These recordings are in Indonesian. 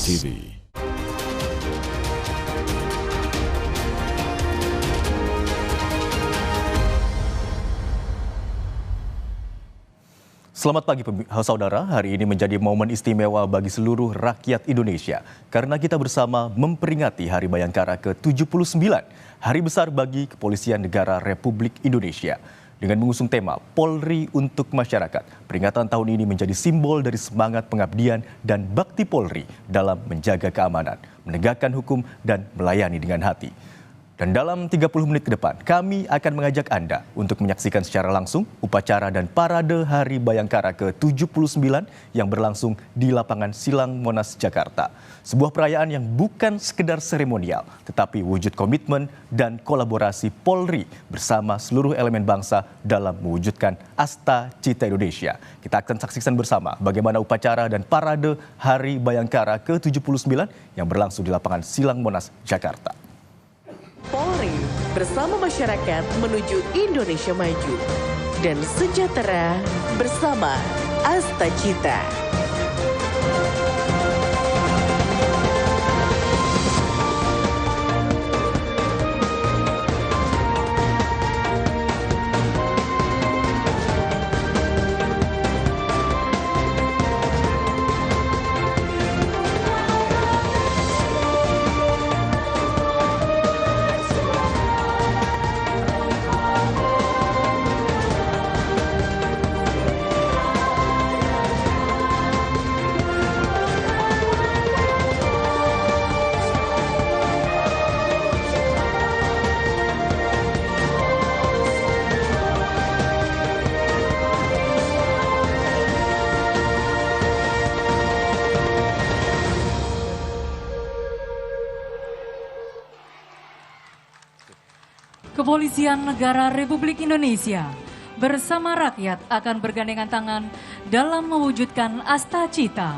TV. Selamat pagi saudara, hari ini menjadi momen istimewa bagi seluruh rakyat Indonesia karena kita bersama memperingati Hari Bayangkara ke-79, hari besar bagi Kepolisian Negara Republik Indonesia. Dengan mengusung tema Polri untuk Masyarakat, peringatan tahun ini menjadi simbol dari semangat pengabdian dan bakti Polri dalam menjaga keamanan, menegakkan hukum dan melayani dengan hati. Dan dalam 30 menit ke depan, kami akan mengajak Anda untuk menyaksikan secara langsung upacara dan parade Hari Bayangkara ke-79 yang berlangsung di lapangan Silang Monas, Jakarta. Sebuah perayaan yang bukan sekedar seremonial, tetapi wujud komitmen dan kolaborasi Polri bersama seluruh elemen bangsa dalam mewujudkan Asta Cita Indonesia. Kita akan saksikan bersama bagaimana upacara dan parade Hari Bayangkara ke-79 yang berlangsung di lapangan Silang Monas, Jakarta. Polri bersama masyarakat menuju Indonesia maju dan sejahtera bersama Asta Cita. Kepolisian Negara Republik Indonesia bersama rakyat akan bergandengan tangan dalam mewujudkan Asta Cita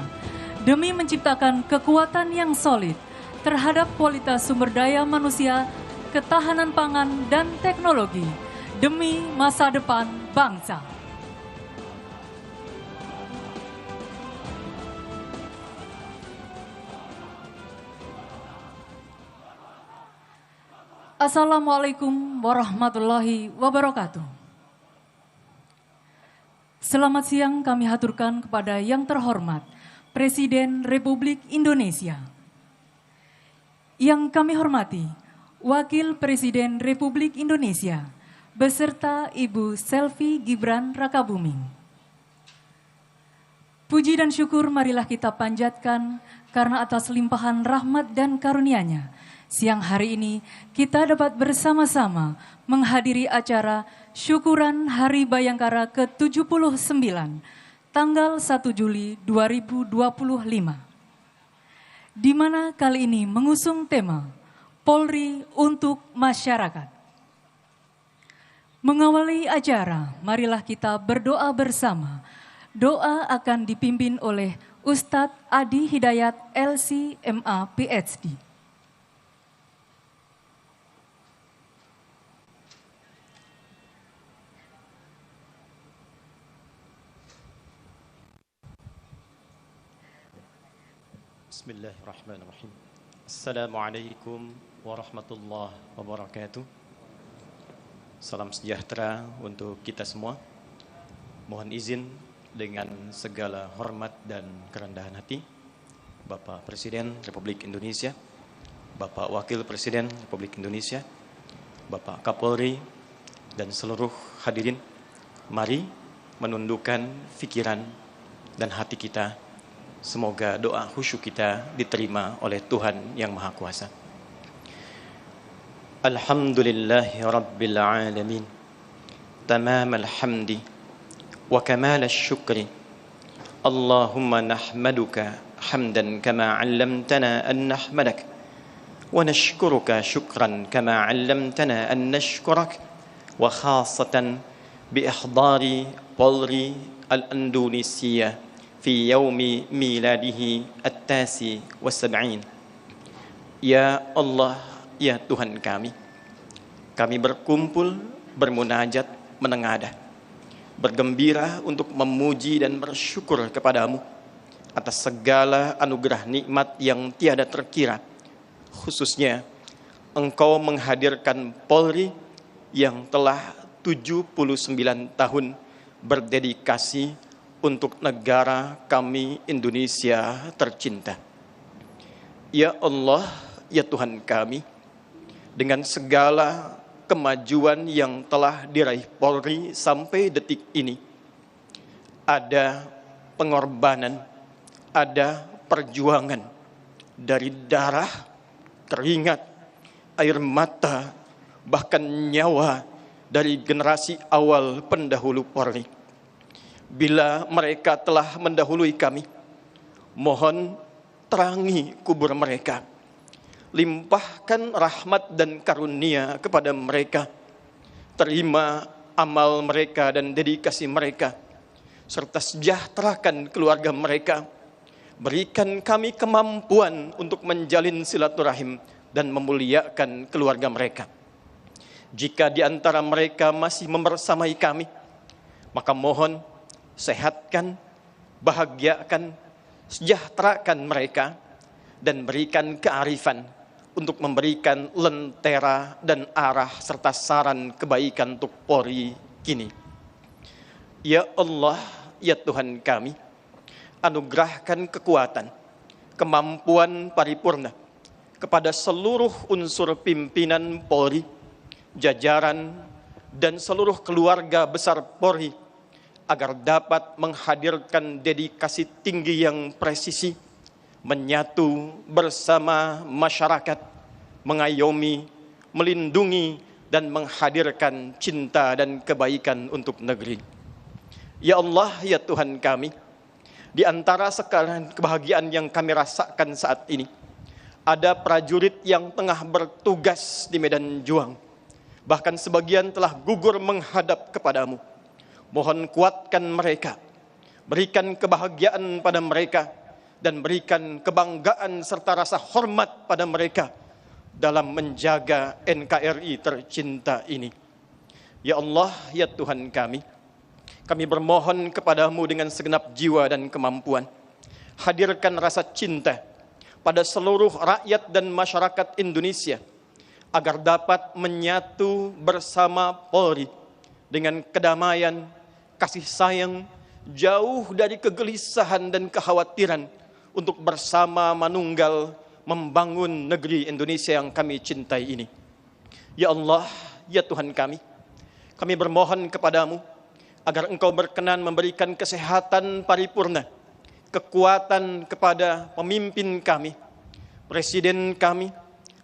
demi menciptakan kekuatan yang solid terhadap kualitas sumber daya manusia, ketahanan pangan, dan teknologi demi masa depan bangsa. Assalamualaikum warahmatullahi wabarakatuh. Selamat siang kami haturkan kepada yang terhormat Presiden Republik Indonesia. Yang kami hormati Wakil Presiden Republik Indonesia beserta Ibu Selvi Gibran Rakabuming. Puji dan syukur marilah kita panjatkan karena atas limpahan rahmat dan karunia-Nya, siang hari ini kita dapat bersama-sama menghadiri acara syukuran Hari Bayangkara ke-79 tanggal 1 Juli 2025. Di mana kali ini mengusung tema Polri untuk Masyarakat. Mengawali acara, marilah kita berdoa bersama. Doa akan dipimpin oleh Ustadz Adi Hidayat LC MA PhD. Bismillahirrahmanirrahim. Assalamualaikum warahmatullahi wabarakatuh. Salam sejahtera untuk kita semua. Mohon izin dengan segala hormat dan kerendahan hati, Bapak Presiden Republik Indonesia, Bapak Wakil Presiden Republik Indonesia, Bapak Kapolri, dan seluruh hadirin, mari menundukkan pikiran dan hati kita. Semoga doa khusyuk kita diterima oleh Tuhan Yang Maha Kuasa. Alhamdulillahi Rabbil Alamin. Tamam alhamdi wa kamal syukri. Allahumma nahmaduka hamdan kama 'allamtana an nahmadak. Wa nashkuruka syukran kama 'allamtana an nashkurak. Wa khasatan bi ihdari Polri al-Indonesia في يوم ميلاده ال-70. Ya Allah, ya Tuhan kami berkumpul, bermunajat, menengadah, bergembira untuk memuji dan bersyukur kepadamu atas segala anugerah nikmat yang tiada terkira. Khususnya Engkau menghadirkan Polri yang telah 79 tahun berdedikasi untuk negara kami Indonesia tercinta. Ya Allah, ya Tuhan kami, dengan segala kemajuan yang telah diraih Polri sampai detik ini, ada pengorbanan, ada perjuangan dari darah, keringat, air mata, bahkan nyawa dari generasi awal pendahulu Polri. Bila mereka telah mendahului kami, mohon terangi kubur mereka, limpahkan rahmat dan karunia kepada mereka, terima amal mereka dan dedikasi mereka, serta sejahterakan keluarga mereka. Berikan kami kemampuan untuk menjalin silaturahim dan memuliakan keluarga mereka. Jika di antara mereka masih membersamai kami, maka mohon sehatkan, bahagiakan, sejahterakan mereka, dan berikan kearifan untuk memberikan lentera dan arah serta saran kebaikan untuk Polri kini. Ya Allah, ya Tuhan kami, anugerahkan kekuatan, kemampuan paripurna kepada seluruh unsur pimpinan Polri, jajaran, dan seluruh keluarga besar Polri, agar dapat menghadirkan dedikasi tinggi yang presisi, menyatu bersama masyarakat, mengayomi, melindungi, dan menghadirkan cinta dan kebaikan untuk negeri. Ya Allah, ya Tuhan kami, di antara sekarang kebahagiaan yang kami rasakan saat ini, ada prajurit yang tengah bertugas di medan juang. Bahkan sebagian telah gugur menghadap kepadamu. Mohon kuatkan mereka, berikan kebahagiaan pada mereka, dan berikan kebanggaan serta rasa hormat pada mereka dalam menjaga NKRI tercinta ini. Ya Allah, ya Tuhan kami bermohon kepadamu dengan segenap jiwa dan kemampuan. Hadirkan rasa cinta pada seluruh rakyat dan masyarakat Indonesia, agar dapat menyatu bersama Polri dengan kedamaian, kasih sayang, jauh dari kegelisahan dan kekhawatiran, untuk bersama manunggal membangun negeri Indonesia yang kami cintai ini. Ya Allah, ya Tuhan kami bermohon kepadamu agar Engkau berkenan memberikan kesehatan paripurna, kekuatan kepada pemimpin kami, presiden kami,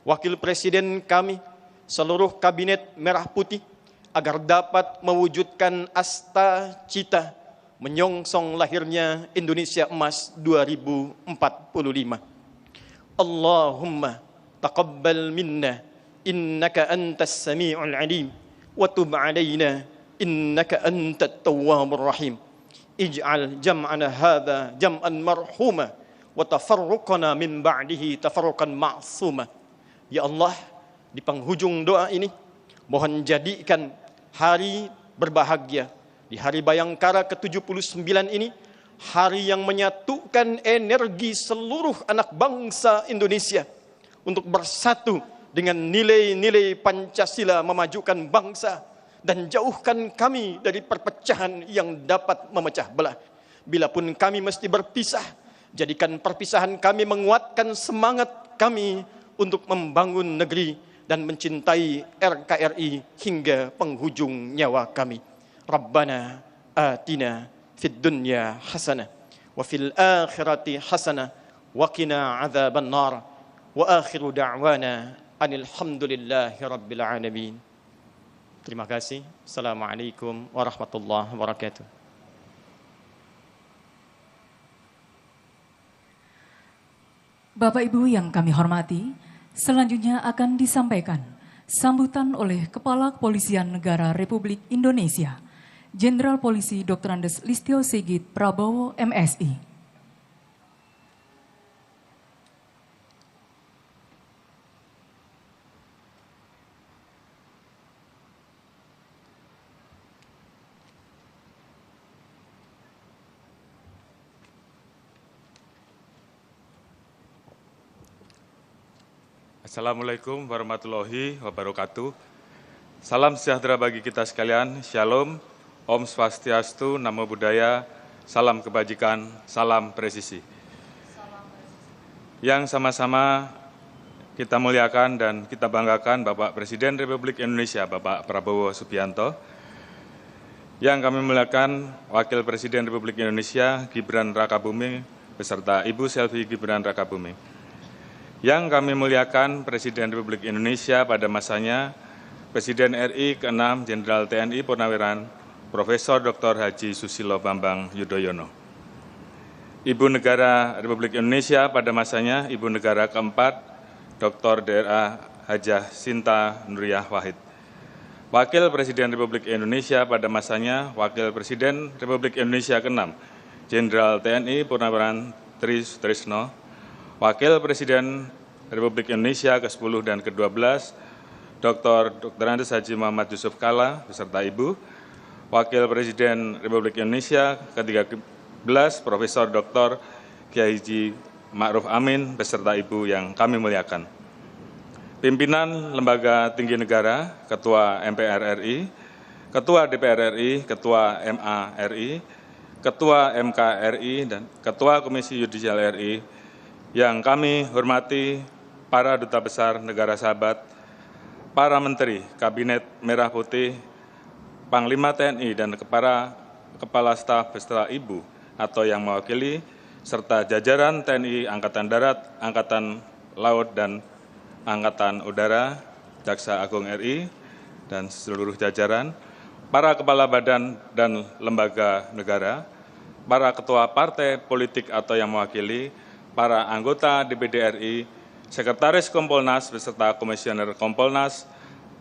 wakil presiden kami, seluruh kabinet merah putih, agar dapat mewujudkan asta cita menyongsong lahirnya Indonesia Emas 2045. Allahumma taqabbal minna innaka antas sami'ul alim wa tub alaina innaka antat tawwabur rahim. Ij'al jam'ana hadha jam'an marhuma wa tafarruqana min ba'dihi tafarruqan ma'suma. Ya Allah, di penghujung doa ini mohon jadikan hari berbahagia di hari Bayangkara ke-79 ini, hari yang menyatukan energi seluruh anak bangsa Indonesia untuk bersatu dengan nilai-nilai Pancasila memajukan bangsa, dan jauhkan kami dari perpecahan yang dapat memecah belah. Bilapun kami mesti berpisah, jadikan perpisahan kami menguatkan semangat kami untuk membangun negeri dan mencintai NKRI hingga penghujung nyawa kami. Rabbana atina fid dunya hasanah wa fil akhirati hasanah wa qina adzaban nar wa akhiru da'wana anil hamdulillahi rabbil alamin. Terima kasih. Assalamualaikum warahmatullahi wabarakatuh. Bapak Ibu yang kami hormati, selanjutnya akan disampaikan sambutan oleh Kepala Kepolisian Negara Republik Indonesia, Jenderal Polisi Dr. Andes Listio Sigit Prabowo, MSI. Assalamualaikum warahmatullahi wabarakatuh. Salam sejahtera bagi kita sekalian. Shalom, Om Swastiastu, Namo Buddhaya, salam kebajikan, salam presisi. Yang sama-sama kita muliakan dan kita banggakan Bapak Presiden Republik Indonesia, Bapak Prabowo Subianto. Yang kami muliakan Wakil Presiden Republik Indonesia, Gibran Rakabuming, beserta Ibu Selvi Gibran Rakabuming. Yang kami muliakan Presiden Republik Indonesia pada masanya, Presiden RI ke-6 Jenderal TNI Purnawirawan, Profesor Dr. Haji Susilo Bambang Yudhoyono. Ibu Negara Republik Indonesia pada masanya, Ibu Negara ke-4, Dr. DRA Hajah Sinta Nuriyah Wahid. Wakil Presiden Republik Indonesia pada masanya, Wakil Presiden Republik Indonesia ke-6, Jenderal TNI Purnawirawan Tri Sutrisno, Wakil Presiden Republik Indonesia ke-10 dan ke-12, Dr. Andes Haji Muhammad Yusuf Kalla beserta Ibu, Wakil Presiden Republik Indonesia ke-13, Profesor Dr. Kiai Haji Ma'ruf Amin beserta Ibu yang kami muliakan. Pimpinan Lembaga Tinggi Negara, Ketua MPR RI, Ketua DPR RI, Ketua MA RI, Ketua MK RI, dan Ketua Komisi Yudisial RI, yang kami hormati para Duta Besar Negara Sahabat, para Menteri Kabinet Merah Putih, Panglima TNI, dan para Kepala Staf beserta Ibu atau yang mewakili, serta jajaran TNI Angkatan Darat, Angkatan Laut, dan Angkatan Udara, Jaksa Agung RI, dan seluruh jajaran, para Kepala Badan dan Lembaga Negara, para Ketua Partai Politik atau yang mewakili, para anggota DPD RI, Sekretaris Kompolnas beserta Komisioner Kompolnas,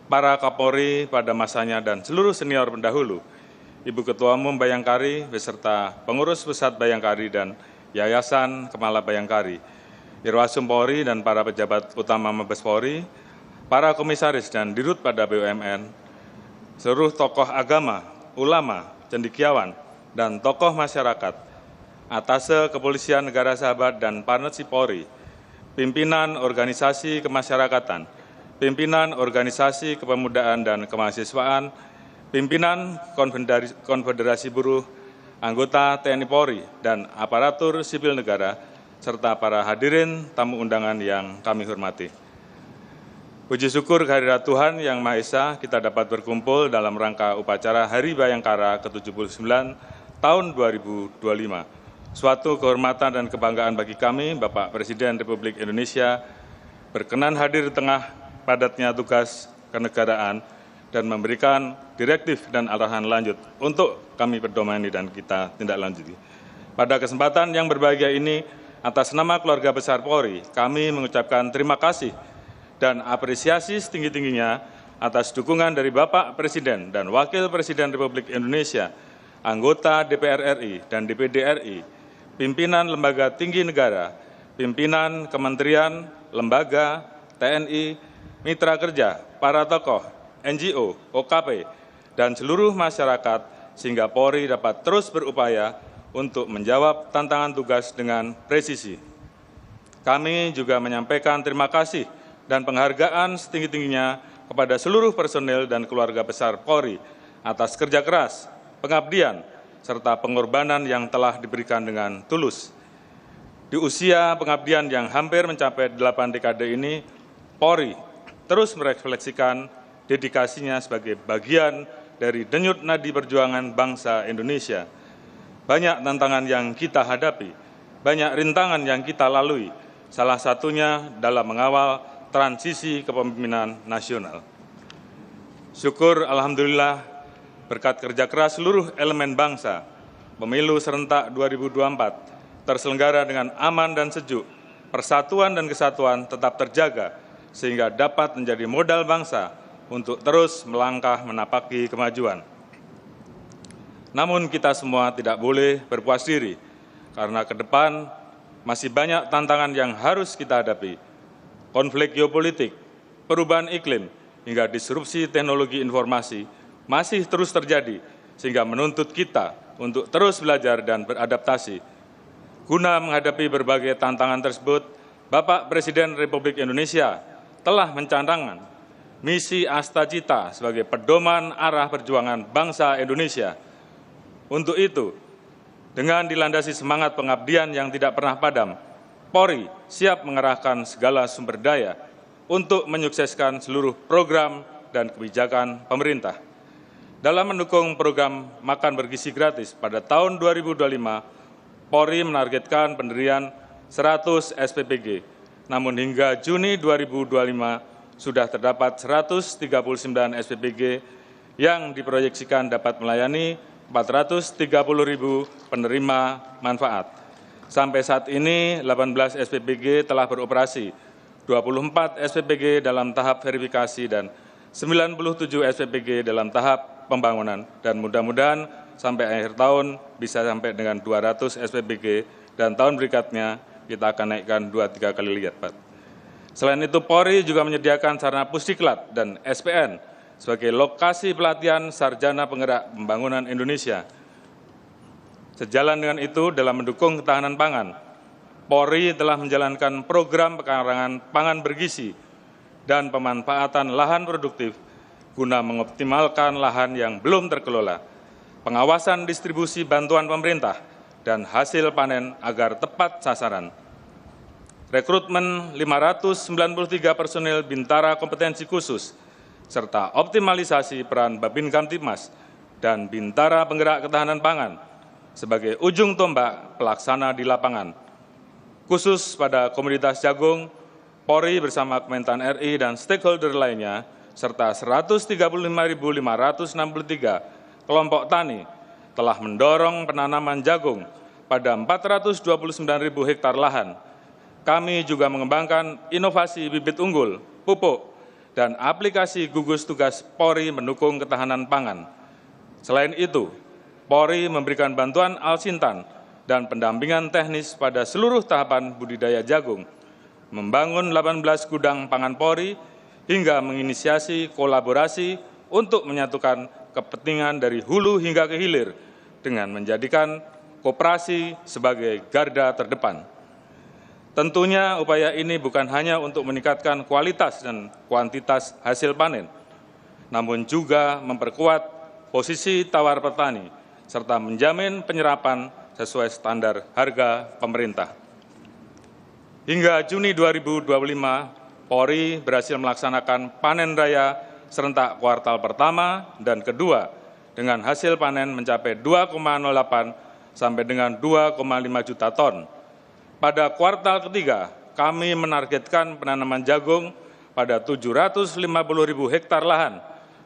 para Kapolri pada masanya dan seluruh senior pendahulu, Ibu Ketua Umum Bayangkari beserta pengurus pusat Bayangkari dan Yayasan Kemala Bayangkari, Irwasum Polri dan para pejabat utama Mabes Polri, para komisaris dan dirut pada BUMN, seluruh tokoh agama, ulama, cendekiawan, dan tokoh masyarakat, Atase Kepolisian Negara Sahabat dan Panetsi Polri, pimpinan organisasi kemasyarakatan, pimpinan organisasi kepemudaan dan kemahasiswaan, pimpinan Konfederasi Buruh, anggota TNI Polri, dan aparatur sipil negara, serta para hadirin tamu undangan yang kami hormati. Puji syukur kehadirat Tuhan Yang Maha Esa, kita dapat berkumpul dalam rangka upacara Hari Bayangkara ke-79 tahun 2025. Suatu kehormatan dan kebanggaan bagi kami, Bapak Presiden Republik Indonesia berkenan hadir di tengah padatnya tugas kenegaraan dan memberikan direktif dan arahan lanjut untuk kami pedomani dan kita tindak lanjuti. Pada kesempatan yang berbahagia ini, atas nama keluarga besar Polri, kami mengucapkan terima kasih dan apresiasi setinggi-tingginya atas dukungan dari Bapak Presiden dan Wakil Presiden Republik Indonesia, anggota DPR RI dan DPD RI, pimpinan lembaga tinggi negara, pimpinan kementerian, lembaga, TNI, mitra kerja, para tokoh, NGO, OKP, dan seluruh masyarakat sehingga Polri dapat terus berupaya untuk menjawab tantangan tugas dengan presisi. Kami juga menyampaikan terima kasih dan penghargaan setinggi-tingginya kepada seluruh personel dan keluarga besar Polri atas kerja keras, pengabdian, serta pengorbanan yang telah diberikan dengan tulus. Di usia pengabdian yang hampir mencapai 8 dekade ini, Polri terus merefleksikan dedikasinya sebagai bagian dari denyut nadi perjuangan bangsa Indonesia. Banyak tantangan yang kita hadapi, banyak rintangan yang kita lalui, salah satunya dalam mengawal transisi kepemimpinan nasional. Syukur Alhamdulillah, berkat kerja keras seluruh elemen bangsa, pemilu serentak 2024 terselenggara dengan aman dan sejuk, persatuan dan kesatuan tetap terjaga, sehingga dapat menjadi modal bangsa untuk terus melangkah menapaki kemajuan. Namun kita semua tidak boleh berpuas diri, karena ke depan masih banyak tantangan yang harus kita hadapi. Konflik geopolitik, perubahan iklim, hingga disrupsi teknologi informasi masih terus terjadi, sehingga menuntut kita untuk terus belajar dan beradaptasi. Guna menghadapi berbagai tantangan tersebut, Bapak Presiden Republik Indonesia telah mencanangkan misi Astacita sebagai pedoman arah perjuangan bangsa Indonesia. Untuk itu, dengan dilandasi semangat pengabdian yang tidak pernah padam, Polri siap mengerahkan segala sumber daya untuk menyukseskan seluruh program dan kebijakan pemerintah. Dalam mendukung program makan bergizi gratis pada tahun 2025, Polri menargetkan pendirian 100 SPPG. Namun hingga Juni 2025 sudah terdapat 139 SPPG yang diproyeksikan dapat melayani 430.000 penerima manfaat. Sampai saat ini 18 SPPG telah beroperasi, 24 SPPG dalam tahap verifikasi dan 97 SPPG dalam tahap pembangunan, dan mudah-mudahan sampai akhir tahun bisa sampai dengan 200 SPPG, dan tahun berikutnya kita akan naikkan 2-3 kali lipat, Pak. Selain itu, Polri juga menyediakan sarana Pusdiklat dan SPN sebagai lokasi pelatihan sarjana penggerak pembangunan Indonesia. Sejalan dengan itu, dalam mendukung ketahanan pangan, Polri telah menjalankan program pekarangan pangan bergizi dan pemanfaatan lahan produktif guna mengoptimalkan lahan yang belum terkelola, pengawasan distribusi bantuan pemerintah, dan hasil panen agar tepat sasaran. Rekrutmen 593 personil Bintara Kompetensi Khusus, serta optimalisasi peran Babin Kamtibmas dan Bintara Penggerak Ketahanan Pangan sebagai ujung tombak pelaksana di lapangan. Khusus pada komoditas jagung, Polri bersama Kementan RI dan stakeholder lainnya, serta 135.563 kelompok tani telah mendorong penanaman jagung pada 429.000 hektar lahan. Kami juga mengembangkan inovasi bibit unggul, pupuk, dan aplikasi gugus tugas Polri mendukung ketahanan pangan. Selain itu, Polri memberikan bantuan alsintan dan pendampingan teknis pada seluruh tahapan budidaya jagung, membangun 18 gudang pangan Polri, hingga menginisiasi kolaborasi untuk menyatukan kepentingan dari hulu hingga ke hilir dengan menjadikan koperasi sebagai garda terdepan. Tentunya upaya ini bukan hanya untuk meningkatkan kualitas dan kuantitas hasil panen, namun juga memperkuat posisi tawar petani, serta menjamin penyerapan sesuai standar harga pemerintah. Hingga Juni 2025, Polri berhasil melaksanakan panen raya serentak kuartal pertama dan kedua dengan hasil panen mencapai 2,08 sampai dengan 2,5 juta ton. Pada kuartal ketiga, kami menargetkan penanaman jagung pada 750.000 hektar lahan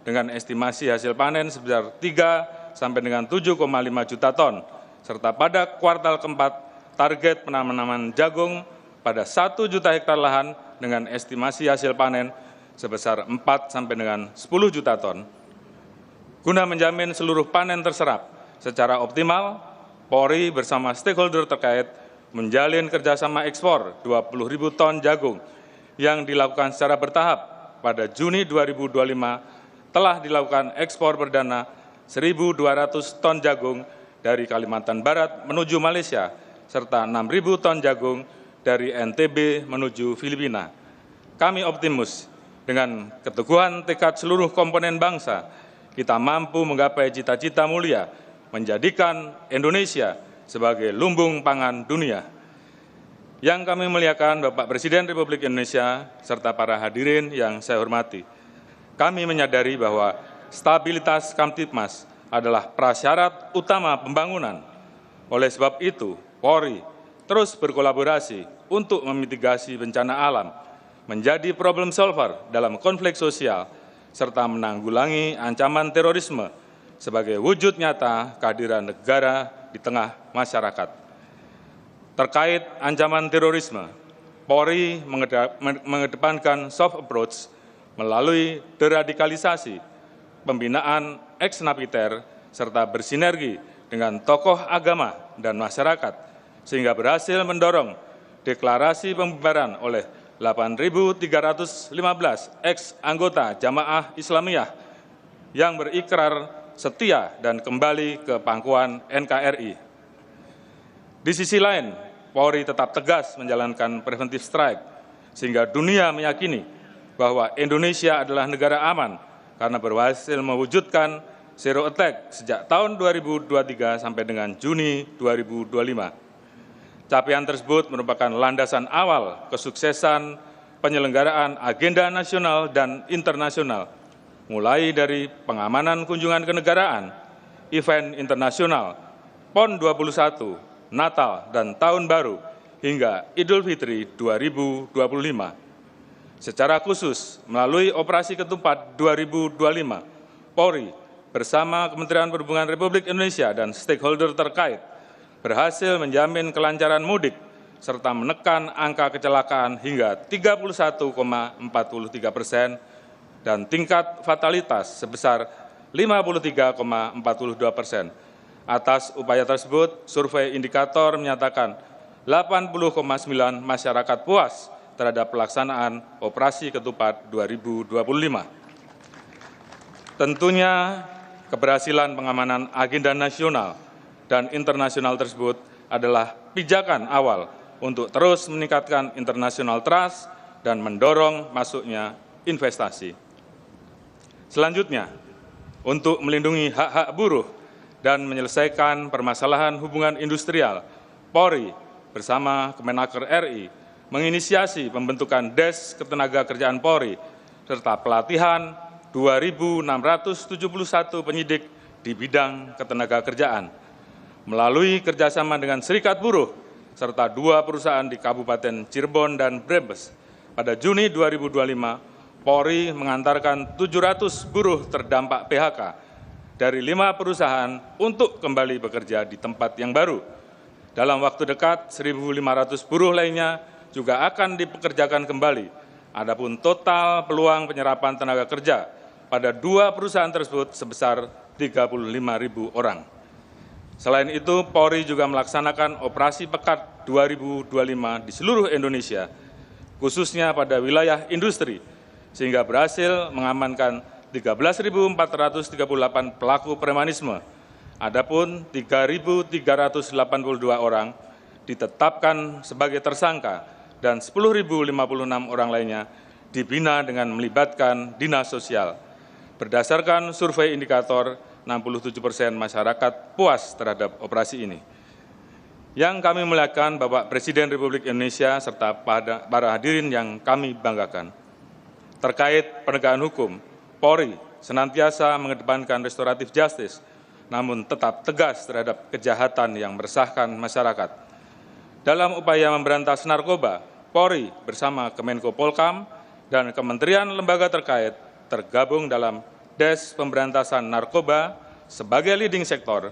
dengan estimasi hasil panen sebesar 3 sampai dengan 7,5 juta ton, serta pada kuartal keempat target penanaman jagung pada 1 juta hektar lahan dengan estimasi hasil panen sebesar 4 sampai dengan 10 juta ton. Guna menjamin seluruh panen terserap secara optimal, Polri bersama stakeholder terkait menjalin kerjasama ekspor 20.000 ton jagung yang dilakukan secara bertahap. Pada Juni 2025 telah dilakukan ekspor perdana 1.200 ton jagung dari Kalimantan Barat menuju Malaysia, serta 6.000 ton jagung dari NTB menuju Filipina. Kami optimis dengan keteguhan tekad seluruh komponen bangsa, kita mampu menggapai cita-cita mulia, menjadikan Indonesia sebagai lumbung pangan dunia. Yang kami muliakan Bapak Presiden Republik Indonesia serta para hadirin yang saya hormati, kami menyadari bahwa stabilitas Kamtibmas adalah prasyarat utama pembangunan. Oleh sebab itu, Polri terus berkolaborasi untuk memitigasi bencana alam, menjadi problem solver dalam konflik sosial, serta menanggulangi ancaman terorisme sebagai wujud nyata kehadiran negara di tengah masyarakat. Terkait ancaman terorisme, Polri mengedepankan soft approach melalui deradikalisasi, pembinaan ex-napiter, serta bersinergi dengan tokoh agama dan masyarakat, sehingga berhasil mendorong deklarasi pembubaran oleh 8.315 ex-anggota Jamaah Islamiyah yang berikrar setia dan kembali ke pangkuan NKRI. Di sisi lain, Polri tetap tegas menjalankan preventive strike, sehingga dunia meyakini bahwa Indonesia adalah negara aman karena berhasil mewujudkan zero attack sejak tahun 2023 sampai dengan Juni 2025. Capaian tersebut merupakan landasan awal kesuksesan penyelenggaraan agenda nasional dan internasional, mulai dari pengamanan kunjungan kenegaraan, event internasional, PON 21, Natal, dan Tahun Baru, hingga Idul Fitri 2025. Secara khusus, melalui Operasi Ketupat 2025, Polri bersama Kementerian Perhubungan Republik Indonesia dan stakeholder terkait berhasil menjamin kelancaran mudik serta menekan angka kecelakaan hingga 31,43% dan tingkat fatalitas sebesar 53,42%. Atas upaya tersebut, survei indikator menyatakan 80,9% masyarakat puas terhadap pelaksanaan Operasi Ketupat 2025. Tentunya keberhasilan pengamanan agenda nasional dan internasional tersebut adalah pijakan awal untuk terus meningkatkan international trust dan mendorong masuknya investasi. Selanjutnya, untuk melindungi hak-hak buruh dan menyelesaikan permasalahan hubungan industrial, Polri bersama Kemenaker RI menginisiasi pembentukan Des Ketenagakerjaan Polri serta pelatihan 2.671 penyidik di bidang ketenagakerjaan. Melalui kerjasama dengan Serikat Buruh serta 2 perusahaan di Kabupaten Cirebon dan Brebes, pada Juni 2025, Polri mengantarkan 700 buruh terdampak PHK dari 5 perusahaan untuk kembali bekerja di tempat yang baru. Dalam waktu dekat, 1.500 buruh lainnya juga akan dipekerjakan kembali. Adapun total peluang penyerapan tenaga kerja pada 2 perusahaan tersebut sebesar 35.000 orang. Selain itu, Polri juga melaksanakan Operasi Pekat 2025 di seluruh Indonesia, khususnya pada wilayah industri, sehingga berhasil mengamankan 13.438 pelaku premanisme. Adapun 3.382 orang ditetapkan sebagai tersangka dan 10.056 orang lainnya dibina dengan melibatkan dinas sosial. Berdasarkan survei indikator, 67% masyarakat puas terhadap operasi ini. Yang kami muliakan Bapak Presiden Republik Indonesia serta para hadirin yang kami banggakan. Terkait penegakan hukum, Polri senantiasa mengedepankan restoratif justice, namun tetap tegas terhadap kejahatan yang meresahkan masyarakat. Dalam upaya memberantas narkoba, Polri bersama Kemenko Polkam dan Kementerian Lembaga terkait tergabung dalam Des Pemberantasan Narkoba sebagai leading sektor.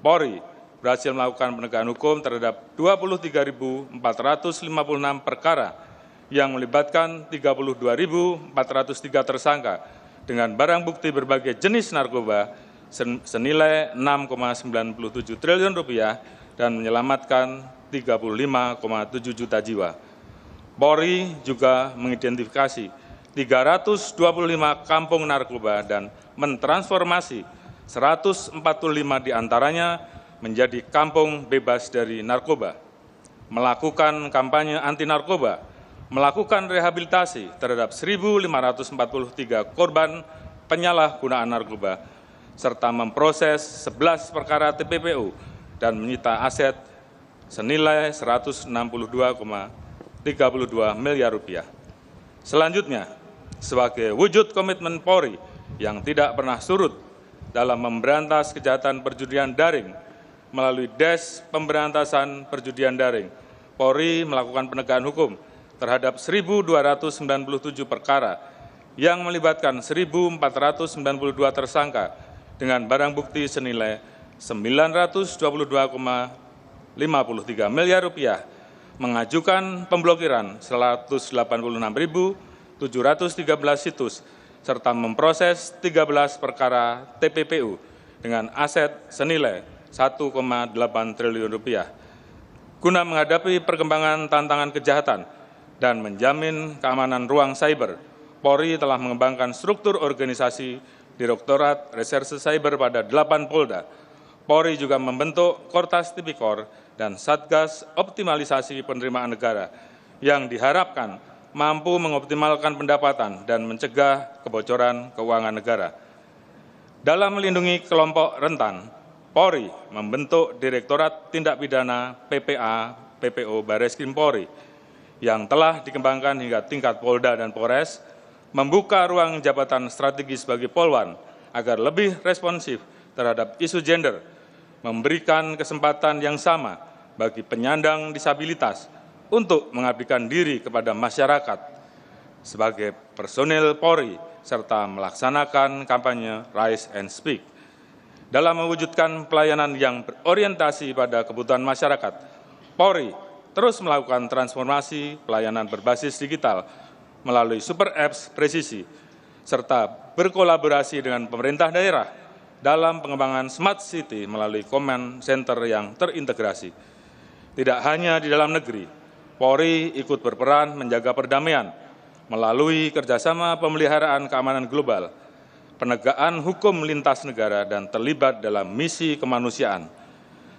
Polri berhasil melakukan penegakan hukum terhadap 23.456 perkara yang melibatkan 32.403 tersangka dengan barang bukti berbagai jenis narkoba senilai 6,97 triliun rupiah dan menyelamatkan 35,7 juta jiwa. Polri juga mengidentifikasi 325 kampung narkoba dan mentransformasi 145 diantaranya menjadi kampung bebas dari narkoba, melakukan kampanye anti narkoba, melakukan rehabilitasi terhadap 1.543 korban penyalahgunaan narkoba, serta memproses 11 perkara TPPU dan menyita aset senilai 162,32 miliar rupiah. Selanjutnya, sebagai wujud komitmen Polri yang tidak pernah surut dalam memberantas kejahatan perjudian daring melalui Des Pemberantasan Perjudian Daring, Polri melakukan penegakan hukum terhadap 1.297 perkara yang melibatkan 1.492 tersangka dengan barang bukti senilai 922,53 miliar rupiah, mengajukan pemblokiran 186.713 situs, serta memproses 13 perkara TPPU dengan aset senilai 1,8 triliun rupiah. Guna menghadapi perkembangan tantangan kejahatan dan menjamin keamanan ruang cyber, Polri telah mengembangkan struktur organisasi Direktorat Reserse Cyber pada 8 Polda. Polri juga membentuk Kortas Tipikor dan Satgas Optimalisasi Penerimaan Negara yang diharapkan mampu mengoptimalkan pendapatan dan mencegah kebocoran keuangan negara. Dalam melindungi kelompok rentan, Polri membentuk Direktorat Tindak Pidana PPA PPO Barreskrim Polri yang telah dikembangkan hingga tingkat Polda dan Polres, membuka ruang jabatan strategis bagi Polwan agar lebih responsif terhadap isu gender, memberikan kesempatan yang sama bagi penyandang disabilitas untuk mengabdikan diri kepada masyarakat sebagai personil Polri, serta melaksanakan kampanye Rise and Speak. Dalam mewujudkan pelayanan yang berorientasi pada kebutuhan masyarakat, Polri terus melakukan transformasi pelayanan berbasis digital melalui super apps presisi, serta berkolaborasi dengan pemerintah daerah dalam pengembangan smart city melalui command center yang terintegrasi. Tidak hanya di dalam negeri, Polri ikut berperan menjaga perdamaian melalui kerjasama pemeliharaan keamanan global, penegakan hukum lintas negara, dan terlibat dalam misi kemanusiaan.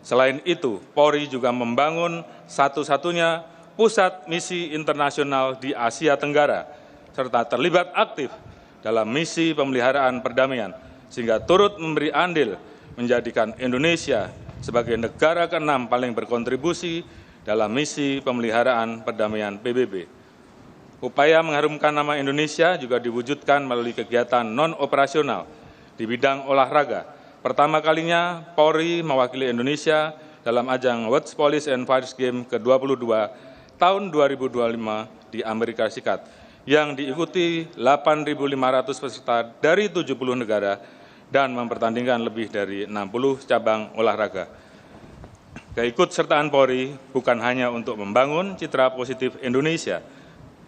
Selain itu, Polri juga membangun satu-satunya pusat misi internasional di Asia Tenggara, serta terlibat aktif dalam misi pemeliharaan perdamaian, sehingga turut memberi andil menjadikan Indonesia sebagai negara ke-6 paling berkontribusi dalam misi pemeliharaan perdamaian PBB. Upaya mengharumkan nama Indonesia juga diwujudkan melalui kegiatan non-operasional di bidang olahraga. Pertama kalinya, Polri mewakili Indonesia dalam ajang World Police and Fire Games ke-22 tahun 2025 di Amerika Serikat, yang diikuti 8.500 peserta dari 70 negara dan mempertandingkan lebih dari 60 cabang olahraga. Keikutsertaan Polri bukan hanya untuk membangun citra positif Indonesia,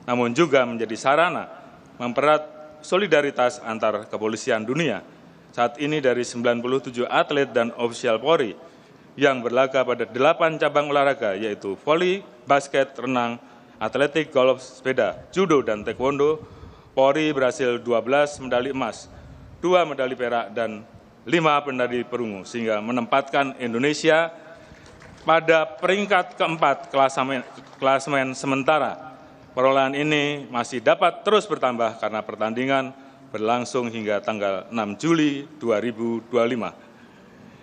namun juga menjadi sarana mempererat solidaritas antar kepolisian dunia. Saat ini dari 97 atlet dan ofisial Polri yang berlaga pada 8 cabang olahraga, yaitu voli, basket, renang, atletik, golf, sepeda, judo, dan taekwondo, Polri berhasil 12 medali emas, 2 medali perak, dan 5 medali perunggu, sehingga menempatkan Indonesia pada peringkat keempat klasemen sementara. Perolehan ini masih dapat terus bertambah karena pertandingan berlangsung hingga tanggal 6 Juli 2025.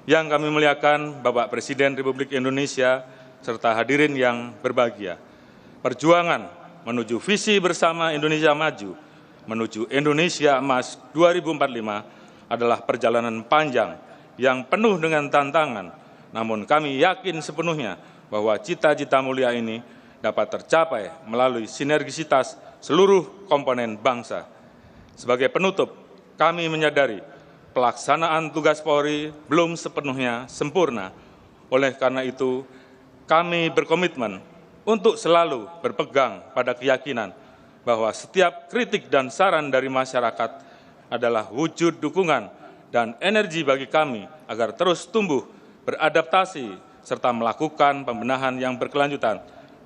Yang kami muliakan Bapak Presiden Republik Indonesia serta hadirin yang berbahagia. Perjuangan menuju visi bersama Indonesia Maju, menuju Indonesia Emas 2045 adalah perjalanan panjang yang penuh dengan tantangan. Namun kami yakin sepenuhnya bahwa cita-cita mulia ini dapat tercapai melalui sinergisitas seluruh komponen bangsa. Sebagai penutup, kami menyadari pelaksanaan tugas Polri belum sepenuhnya sempurna. Oleh karena itu, kami berkomitmen untuk selalu berpegang pada keyakinan bahwa setiap kritik dan saran dari masyarakat adalah wujud dukungan dan energi bagi kami agar terus tumbuh, beradaptasi, serta melakukan pembenahan yang berkelanjutan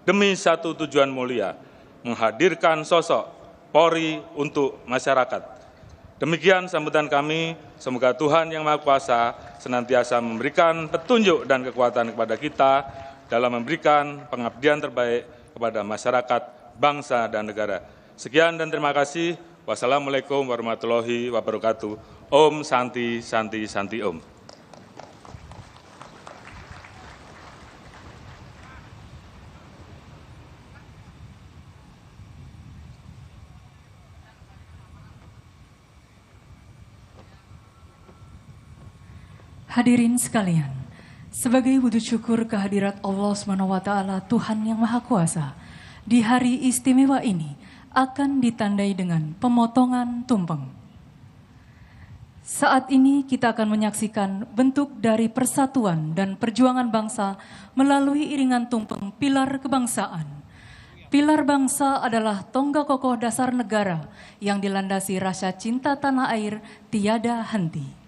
demi satu tujuan mulia, menghadirkan sosok Polri untuk masyarakat. Demikian sambutan kami, semoga Tuhan Yang Maha Kuasa senantiasa memberikan petunjuk dan kekuatan kepada kita dalam memberikan pengabdian terbaik kepada masyarakat, bangsa, dan negara. Sekian dan terima kasih. Wassalamualaikum warahmatullahi wabarakatuh. Om Santi Santi Santi Om. Hadirin sekalian, sebagai wujud syukur kehadirat Allah SWT, Tuhan Yang Maha Kuasa, di hari istimewa ini akan ditandai dengan pemotongan tumpeng. Saat ini kita akan menyaksikan bentuk dari persatuan dan perjuangan bangsa melalui iringan tumpeng pilar kebangsaan. Pilar bangsa adalah tonggak kokoh dasar negara yang dilandasi rasa cinta tanah air tiada henti.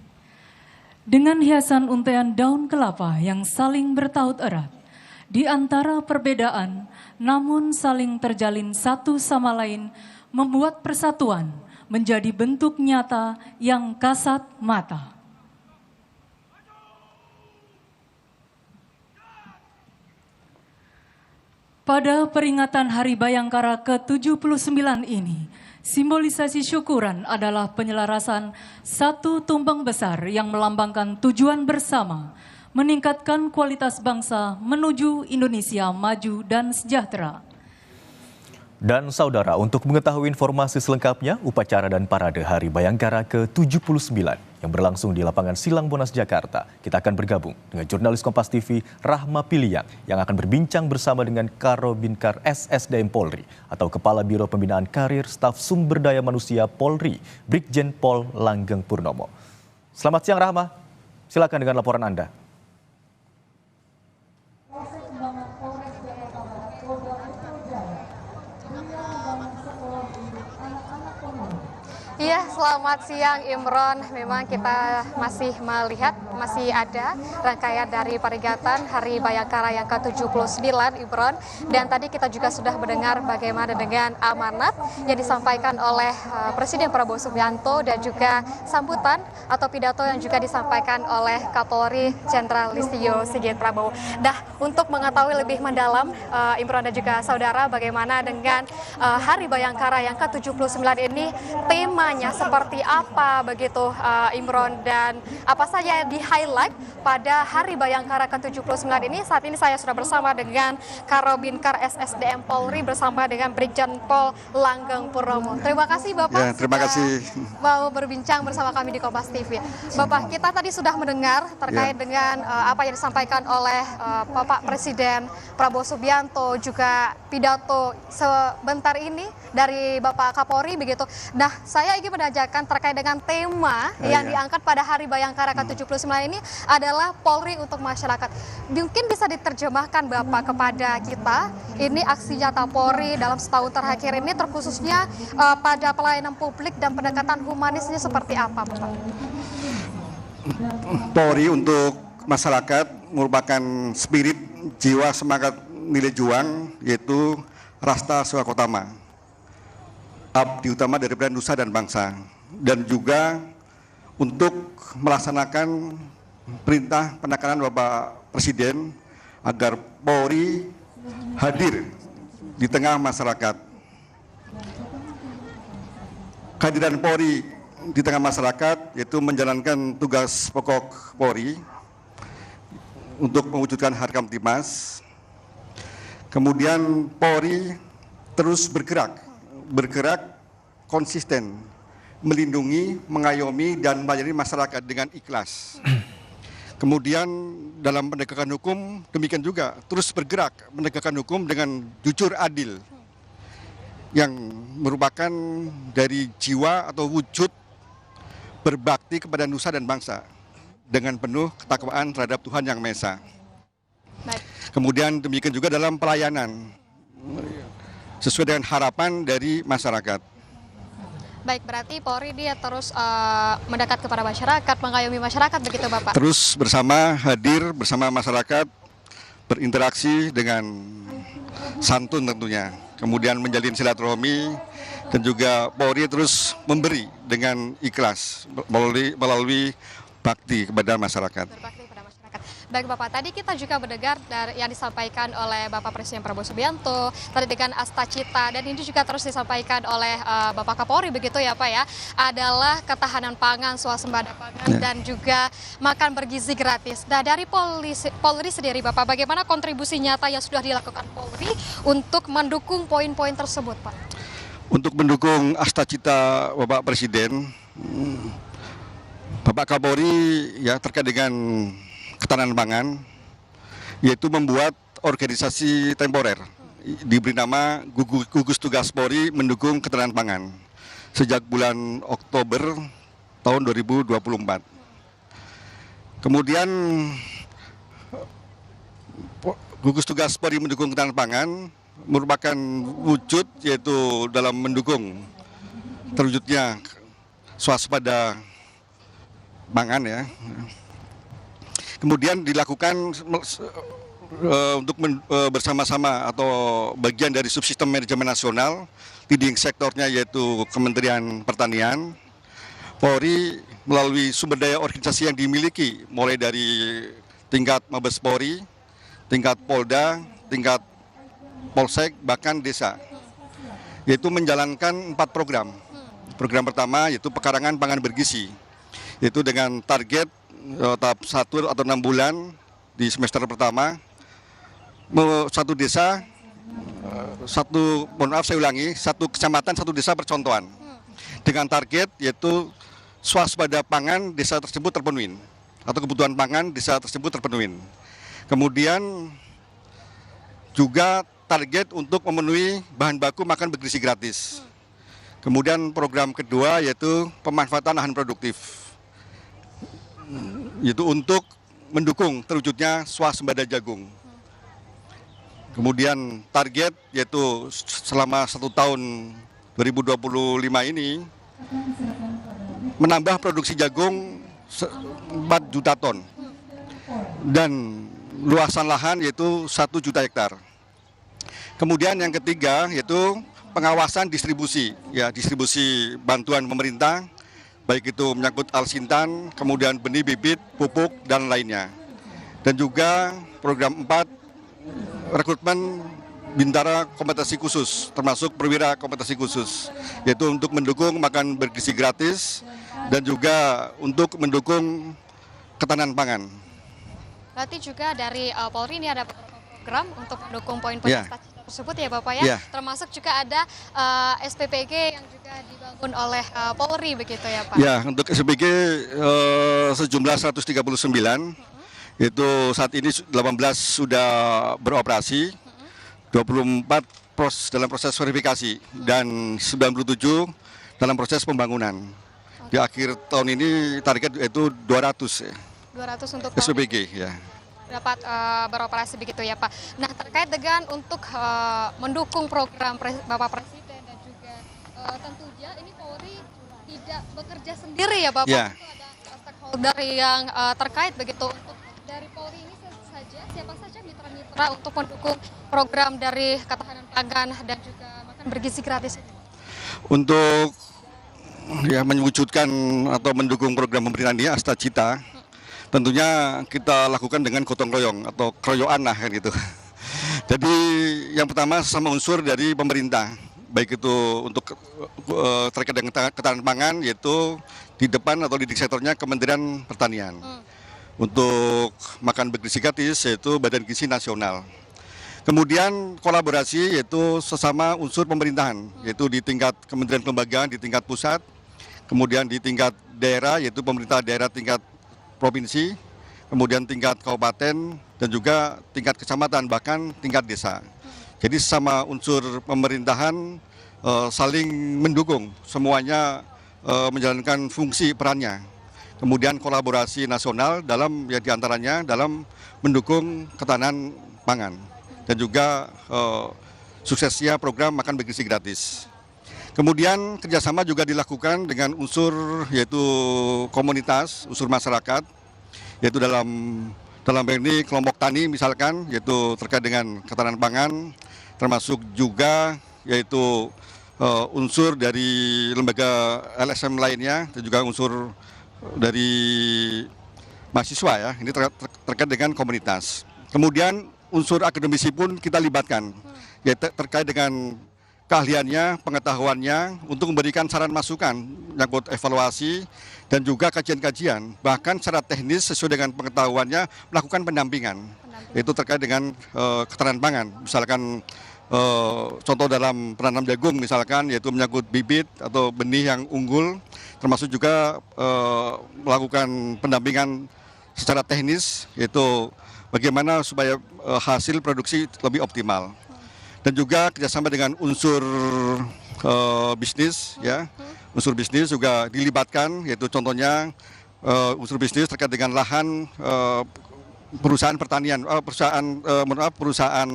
Dengan hiasan untaian daun kelapa yang saling bertaut erat, di antara perbedaan namun saling terjalin satu sama lain, membuat persatuan menjadi bentuk nyata yang kasat mata. Pada peringatan Hari Bayangkara ke-79 ini, simbolisasi syukuran adalah penyelarasan satu tumpeng besar yang melambangkan tujuan bersama, meningkatkan kualitas bangsa menuju Indonesia maju dan sejahtera. Dan saudara, untuk mengetahui informasi selengkapnya, upacara dan parade Hari Bayangkara ke-79 yang berlangsung di lapangan Silang Monas, Jakarta, kita akan bergabung dengan jurnalis Kompas TV Rahma Piliang yang akan berbincang bersama dengan Karobinkar SSDM Polri atau Kepala Biro Pembinaan Karir Staf Sumber Daya Manusia Polri, Brigjen Pol Langgeng Purnomo. Selamat siang Rahma, silakan dengan laporan Anda. Iya, selamat siang Imron. Memang kita masih melihat, masih ada rangkaian dari peringatan Hari Bayangkara yang ke-79 Imron. Dan tadi kita juga sudah mendengar bagaimana dengan amanat yang disampaikan oleh Presiden Prabowo Subianto dan juga sambutan atau pidato yang juga disampaikan oleh Kapolri Jenderal Listio Sigit Prabowo. Nah, untuk mengetahui lebih mendalam Imron dan juga saudara bagaimana dengan Hari Bayangkara yang ke-79 ini, temanya seperti apa begitu Imron, dan apa saja yang di-highlight pada Hari Bayangkara ke-79 ini. Saat ini saya sudah bersama dengan Karobinkar SSDM Polri bersama dengan Brigjen Pol Langgeng Purnomo. Terima kasih Bapak. Ya, terima kasih. Mau berbincang bersama kami di Kompas TV. Bapak, kita tadi sudah mendengar terkait dengan apa yang disampaikan oleh Bapak Presiden Prabowo Subianto, juga pidato sebentar ini dari Bapak Kapolri begitu. Nah, saya ingin menanyakan terkait dengan tema yang diangkat pada Hari Bayangkara ke-79 ini adalah Polri untuk masyarakat. Mungkin bisa diterjemahkan Bapak kepada kita, ini aksi nyata Polri dalam setahun terakhir ini terkhususnya pada pelayanan publik dan pendekatan humanisnya seperti apa Bapak? Polri untuk masyarakat merupakan spirit, jiwa, semangat, nilai juang, yaitu Rasta Swakotama, abdi utama daripada nusa dan bangsa, dan juga untuk melaksanakan perintah penekanan Bapak Presiden agar Polri hadir di tengah masyarakat. Kehadiran Polri di tengah masyarakat yaitu menjalankan tugas pokok Polri untuk mewujudkan Harkam Tipmas. Kemudian Polri terus bergerak konsisten, melindungi, mengayomi, dan melayani masyarakat dengan ikhlas. Kemudian dalam penegakan hukum demikian juga terus bergerak menegakkan hukum dengan jujur adil, yang merupakan dari jiwa atau wujud berbakti kepada nusa dan bangsa dengan penuh ketakwaan terhadap Tuhan Yang Maha Esa. Kemudian demikian juga dalam pelayanan sesuai dengan harapan dari masyarakat. Baik, berarti Polri dia terus mendekat kepada masyarakat, mengayomi masyarakat begitu Bapak? Terus hadir bersama masyarakat, berinteraksi dengan santun tentunya. Kemudian menjalin silaturahmi, dan juga Polri terus memberi dengan ikhlas melalui bakti kepada masyarakat. Berbakti kepada masyarakat. Baik Bapak, tadi kita juga mendengar dari yang disampaikan oleh Bapak Presiden Prabowo Subianto tadi dengan Asta Cita, dan ini juga terus disampaikan oleh Bapak Kapolri begitu ya Pak ya, adalah ketahanan pangan, swasembada pangan, dan juga makan bergizi gratis. Nah, dari Polri sendiri Bapak, bagaimana kontribusi nyata yang sudah dilakukan Polri untuk mendukung poin-poin tersebut Pak? Untuk mendukung Asta Cita Bapak Presiden, Bapak Kapolri ya terkait dengan ketahanan pangan, yaitu membuat organisasi temporer diberi nama Gugus Tugas Polri mendukung ketahanan pangan sejak bulan Oktober tahun 2024. Kemudian Gugus Tugas Polri mendukung ketahanan pangan merupakan wujud yaitu dalam mendukung terwujudnya swasembada pangan ya. Kemudian dilakukan untuk bersama-sama atau bagian dari subsistem manajemen nasional, leading sektornya yaitu Kementerian Pertanian. Polri melalui sumber daya organisasi yang dimiliki mulai dari tingkat Mabes Polri, tingkat Polda, tingkat polsek, bahkan desa, yaitu menjalankan 4 program. Program pertama yaitu pekarangan pangan bergizi, yaitu dengan target tahap 1 atau 6 bulan di semester pertama, satu desa, satu kecamatan, satu desa percontohan, dengan target yaitu swasembada pangan desa tersebut terpenuhi, atau kebutuhan pangan desa tersebut terpenuhi. Kemudian juga target untuk memenuhi bahan baku makan bergizi gratis. Kemudian program kedua yaitu pemanfaatan lahan produktif, yaitu untuk mendukung terwujudnya swasembada jagung. Kemudian target yaitu selama 1 tahun 2025 ini menambah produksi jagung 4 juta ton dan luasan lahan yaitu 1 juta hektar. Kemudian yang ketiga yaitu pengawasan distribusi, ya distribusi bantuan pemerintah, baik itu menyangkut alsintan, kemudian benih bibit, pupuk dan lainnya. Dan juga program 4 rekrutmen bintara kompetensi khusus, termasuk perwira kompetensi khusus, yaitu untuk mendukung makan bergizi gratis dan juga untuk mendukung ketahanan pangan. Berarti juga dari Polri ini ada program untuk mendukung poin-poin tersebut ya Bapak ya, termasuk juga ada SPPG yang juga dibangun oleh Polri begitu ya Pak? Ya, untuk SPPG sejumlah 139, itu saat ini 18 sudah beroperasi, 24 dalam proses verifikasi, dan 97 dalam proses pembangunan. Di akhir tahun ini target itu 200 ya. 200 untuk SPPG ya. Dapat beroperasi begitu ya Pak. Nah, terkait dengan untuk mendukung program Bapak Presiden dan juga tentunya ini Polri tidak bekerja sendiri ya Bapak. Ya. Itu ada stakeholder yang terkait begitu. Untuk dari Polri ini saja, siapa saja mitra-mitra untuk mendukung program dari ketahanan pangan dan juga makan bergizi gratis itu? Untuk ya mewujudkan atau mendukung program pemerintah ini Asta Cita, tentunya kita lakukan dengan gotong royong atau keroyokan lah kan gitu. Jadi yang pertama sama unsur dari pemerintah, baik itu untuk terkait dengan ketahanan pangan, yaitu di depan atau di sektornya Kementerian Pertanian. Untuk makan bergizi gratis yaitu Badan Gizi Nasional. Kemudian kolaborasi yaitu sesama unsur pemerintahan, yaitu di tingkat kementerian lembaga di tingkat pusat, kemudian di tingkat daerah yaitu pemerintah daerah tingkat provinsi, kemudian tingkat kabupaten, dan juga tingkat kecamatan, bahkan tingkat desa. Jadi sama unsur pemerintahan saling mendukung, semuanya menjalankan fungsi perannya. Kemudian kolaborasi nasional dalam ya diantaranya dalam mendukung ketahanan pangan dan juga suksesnya program makan bergizi gratis. Kemudian kerjasama juga dilakukan dengan unsur yaitu komunitas, unsur masyarakat, yaitu dalam ini kelompok tani misalkan, yaitu terkait dengan ketahanan pangan, termasuk juga yaitu unsur dari lembaga LSM lainnya dan juga unsur dari mahasiswa ya, ini terkait dengan komunitas. Kemudian unsur akademisi pun kita libatkan, yaitu terkait dengan keahliannya, pengetahuannya untuk memberikan saran masukan, menyangkut evaluasi dan juga kajian-kajian, bahkan secara teknis sesuai dengan pengetahuannya melakukan pendampingan, yaitu terkait dengan ketahanan pangan. Misalkan contoh dalam penanam jagung misalkan, yaitu menyangkut bibit atau benih yang unggul, termasuk juga melakukan pendampingan secara teknis, yaitu bagaimana supaya hasil produksi lebih optimal. Dan juga kerjasama dengan unsur bisnis, ya, unsur bisnis juga dilibatkan, yaitu contohnya unsur bisnis terkait dengan lahan perusahaan pertanian, perusahaan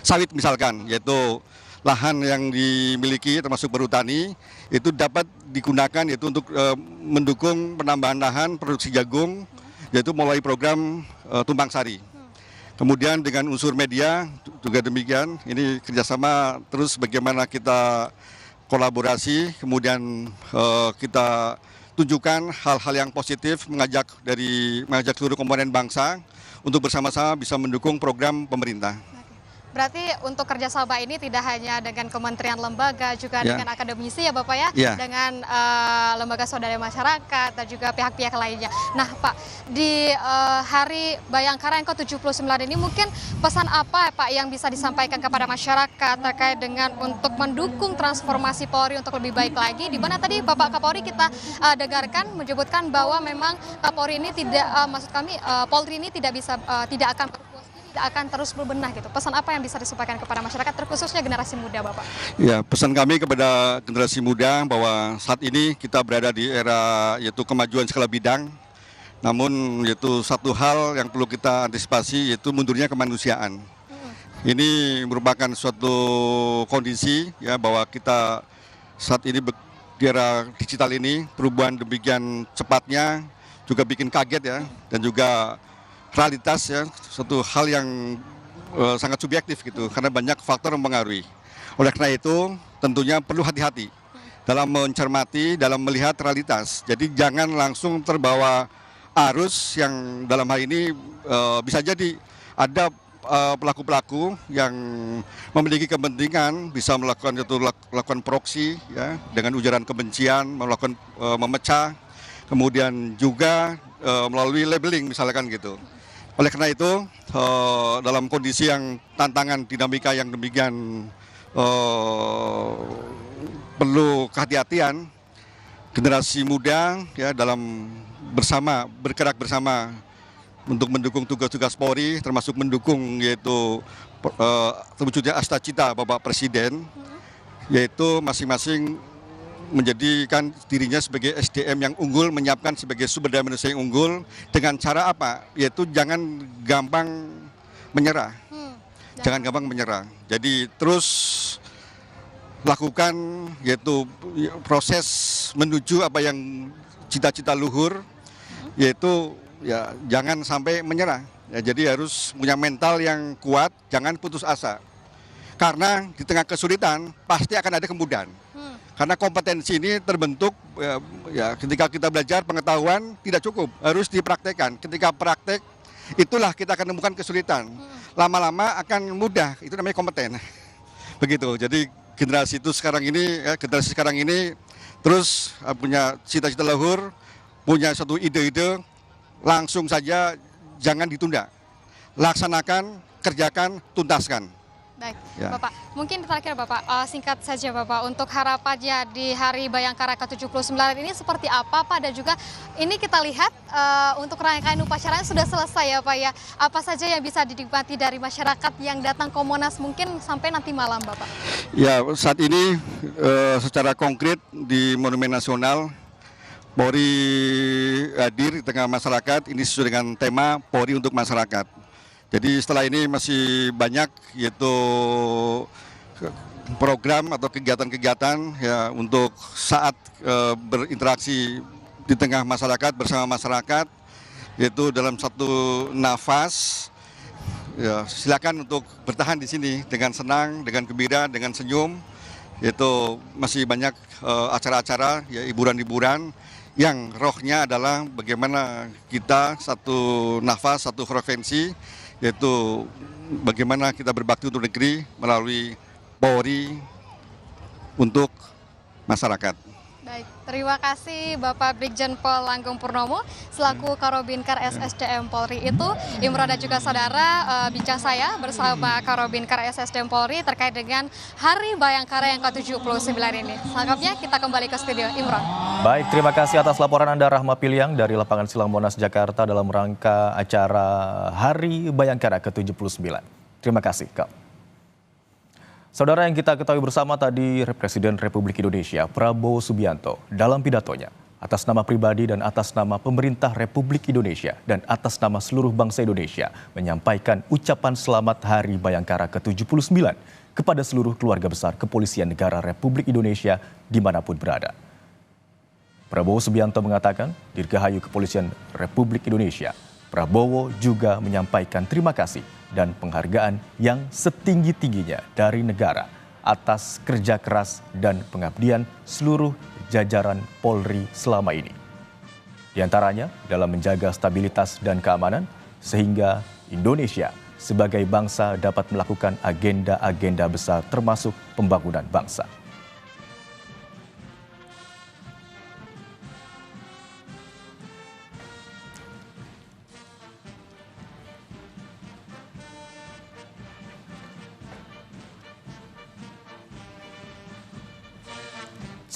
sawit misalkan, yaitu lahan yang dimiliki termasuk perhutani itu dapat digunakan yaitu untuk mendukung penambahan lahan produksi jagung, yaitu melalui program Tumpang Sari. Kemudian dengan unsur media juga demikian, ini kerjasama terus bagaimana kita kolaborasi, kemudian kita tunjukkan hal-hal yang positif, mengajak seluruh komponen bangsa untuk bersama-sama bisa mendukung program pemerintah. Berarti untuk kerjasama ini tidak hanya dengan kementerian lembaga, juga Ya. dengan akademisi ya Bapak ya, Ya. dengan lembaga swadaya masyarakat dan juga pihak-pihak lainnya. Nah Pak, di Hari Bayangkara yang ke-79 ini mungkin pesan apa Pak yang bisa disampaikan kepada masyarakat terkait dengan untuk mendukung transformasi Polri untuk lebih baik lagi, di mana tadi Bapak Kapolri kita dengarkan menyebutkan bahwa memang Polri ini tidak, Polri ini tidak akan akan terus berbenah gitu. Pesan apa yang bisa disampaikan kepada masyarakat terkhususnya generasi muda Bapak? Ya, pesan kami kepada generasi muda bahwa saat ini kita berada di era yaitu kemajuan segala bidang. Namun yaitu satu hal yang perlu kita antisipasi yaitu mundurnya kemanusiaan. Ini merupakan suatu kondisi ya bahwa kita saat ini di era digital ini perubahan demikian cepatnya juga bikin kaget ya, dan juga realitas ya, suatu hal yang sangat subjektif gitu, karena banyak faktor yang mempengaruhi. Oleh karena itu tentunya perlu hati-hati dalam mencermati, dalam melihat realitas. Jadi jangan langsung terbawa arus yang dalam hal ini bisa jadi ada pelaku-pelaku yang memiliki kepentingan bisa melakukan proksi ya, dengan ujaran kebencian, melakukan memecah, kemudian juga melalui labeling misalkan gitu. Oleh karena itu dalam kondisi yang tantangan dinamika yang demikian perlu kehati-hatian, generasi muda ya dalam bergerak bersama untuk mendukung tugas-tugas Polri, termasuk mendukung yaitu terwujudnya Astacita Bapak Presiden, yaitu masing-masing menjadikan dirinya sebagai SDM yang unggul, menyiapkan sebagai sumber daya manusia yang unggul dengan cara apa? Yaitu jangan gampang menyerah. Jangan gampang menyerah. Jadi terus lakukan yaitu proses menuju apa yang cita-cita luhur, yaitu ya jangan sampai menyerah. Ya, jadi harus punya mental yang kuat, jangan putus asa. Karena di tengah kesulitan pasti akan ada kemudahan. Karena kompetensi ini terbentuk ya ketika kita belajar pengetahuan tidak cukup, harus dipraktekkan. Ketika praktek itulah kita akan menemukan kesulitan. Lama-lama akan mudah, itu namanya kompeten. Begitu. Jadi generasi sekarang ini terus punya cita-cita luhur, punya satu ide-ide, langsung saja jangan ditunda. Laksanakan, kerjakan, tuntaskan. Baik, Ya. Bapak. Mungkin terakhir Bapak, singkat saja Bapak, untuk harapannya di Hari Bayangkara ke-79 ini seperti apa Pak? Dan juga ini kita lihat untuk rangkaian upacaranya sudah selesai ya Pak ya. Apa saja yang bisa dinikmati dari masyarakat yang datang ke Monas mungkin sampai nanti malam Bapak? Ya, saat ini secara konkret di Monumen Nasional, Polri hadir di tengah masyarakat, ini sesuai dengan tema Polri untuk Masyarakat. Jadi setelah ini masih banyak yaitu program atau kegiatan-kegiatan ya untuk saat berinteraksi di tengah masyarakat bersama masyarakat, yaitu dalam satu nafas. Ya, silakan untuk bertahan di sini dengan senang, dengan gembira, dengan senyum. Yaitu masih banyak acara-acara ya hiburan-hiburan yang rohnya adalah bagaimana kita satu nafas, satu frekuensi, yaitu bagaimana kita berbakti untuk negeri melalui Polri untuk masyarakat. Baik, terima kasih Bapak Brigjen Pol Langgeng Purnomo selaku Karobinkar SSDM Polri itu. Imron dan juga saudara, bincang saya bersama Karobinkar SSDM Polri terkait dengan Hari Bayangkara yang ke-79 ini. Selengkapnya kita kembali ke studio. Imron. Baik, terima kasih atas laporan Anda Rahma Piliang dari lapangan Silang Monas, Jakarta dalam rangka acara Hari Bayangkara ke-79. Terima kasih, Kak. Saudara, yang kita ketahui bersama tadi, Presiden Republik Indonesia Prabowo Subianto dalam pidatonya atas nama pribadi dan atas nama pemerintah Republik Indonesia dan atas nama seluruh bangsa Indonesia menyampaikan ucapan selamat Hari Bayangkara ke-79 kepada seluruh keluarga besar Kepolisian Negara Republik Indonesia dimanapun berada. Prabowo Subianto mengatakan, Dirgahayu Kepolisian Republik Indonesia, Prabowo juga menyampaikan terima kasih dan penghargaan yang setinggi-tingginya dari negara atas kerja keras dan pengabdian seluruh jajaran Polri selama ini. Di antaranya dalam menjaga stabilitas dan keamanan sehingga Indonesia sebagai bangsa dapat melakukan agenda-agenda besar termasuk pembangunan bangsa.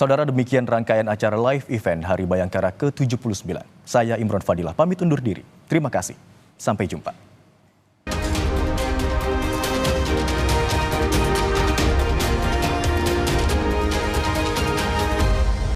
Saudara, demikian rangkaian acara live event Hari Bayangkara ke-79. Saya Imron Fadilah pamit undur diri. Terima kasih. Sampai jumpa.